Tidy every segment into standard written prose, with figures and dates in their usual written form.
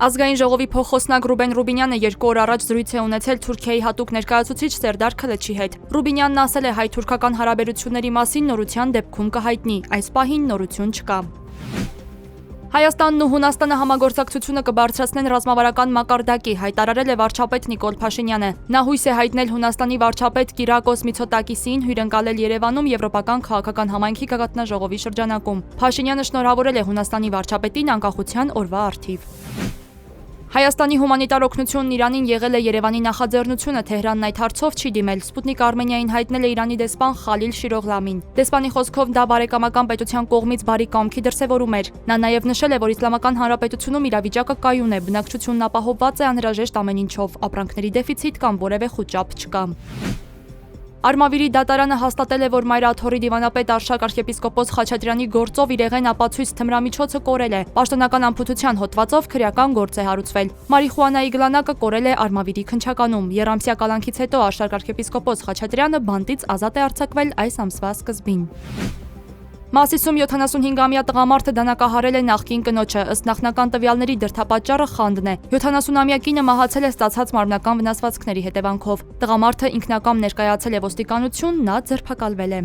Ազգային ժողովի փոխխոսնակ Ռուբեն Ռուբինյանը 2 օր առաջ զրույց է ունեցել Թուրքիայի հատուկ ներկայացուցիչ Սերդար Քլեչի հետ։ Ռուբինյանն ասել է հայ-թուրքական հարաբերությունների մասին նորության դեպքում կհայտնի, այս պահին նորություն չկա։ Հայաստանն ու Հունաստանը համագործակցությունը կբարձրացնեն ռազմավարական մակարդակի, հայտարարել է վարչապետ Նիկոլ Փաշինյանը։ Նա հույս է հայտնել Հունաստանի վարչապետ Կիրակոս Միցոտակիսին հյուրընկալել Երևանում Եվրոպական քաղաքական համայնքի գագաթնաժողովի շրջանակում։ Փաշինյանը շնորհավորել է Հունաստանի վարչապետին անկախության օրվա առթիվ։ Հայաստանի հումանիտար օգնությունն Իրանին եղել է Երևանի նախաձեռնությունը, Թեհրանն այդ հարցով չի դիմել։ Սպուտնիկ Արմենիային հայտնել է Իրանի դեսպան Խալիլ Շիրօղլամին։ Դեսպանի խոսքով դա բարեկամական պետության կողմից բարի կամքի դրսևորում էր։ Նա նաև նշել է, որ Իսլամական Հանրապետությունում իրավիճակը կայուն է, բնակչությունն ապահովված է անհրաժեշտ ամեն ինչով, ապրանքների դեֆիցիտ կամ որևէ խուճապ չկա։ Արմավիրի դատարանը հաստատել է, որ Մայրաթորի դիվանապետ Արշակ arczepiskopos Խաչատրյանի գործով իրեղեն ապացույց թմրամիջոցը կորել է։ Պաշտոնական ամփոփության հոդվածով քրեական գործ է հարուցվել։ Մարիխուանայի գլանակը կորել է Արմավիրի քննչականում։ Երամսյա կալանքից հետո Արշակ arczepiskopos Խաչատրյանը բանտից ազատ է արձակվել այս ամսվա սկզբին։ Մասիսում 75-ամյա տղամարդը դանակահարել է նախկին կնոջը, ըստ նախնական տվյալների դրդապատճառը խանդն է։ 70-ամյա կինը մահացել է ստացած մարմնական վնասվածքների հետևանքով։ Տղամարդը ինքնակամ ներկայացել է ոստիկանություն, նա ձերբակալվել է։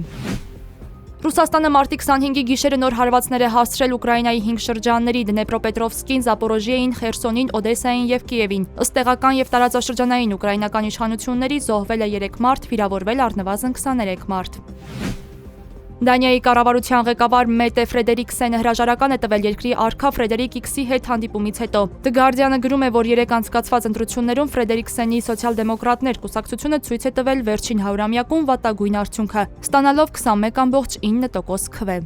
Ռուսաստանը մարտի 25-ի գիշերը նոր հարվածներ է հասցրել Ուկրաինայի 5 շրջանների՝ Դնեպրոպետրովսկին, Զապորոժիեին, Խերսոնին, Օդեսային եւ Կիևին։ Ըստ տեղական եւ տարածաշրջանային ուկրաինական իշխանությունների զոհվել է 3 մարդ, վիրավորվել առնվազն 23 մարդ։ Դանիայի կառավարության ղեկավար Մետե Ֆրեդերիկսենը հրաժարական է տվել երկրի արքա Ֆրեդերիկ Իքսի հետ հանդիպումից հետո։ The Guardian-ը գրում է, որ 3 անցկացված ընտրություններում Ֆրեդերիկսենի սոցիալ-դեմոկրատներ կուսակցությունը ցույց է տվել վերջին 100-ամյակում վատագույն արդյունքը, ստանալով 21.9% քվե։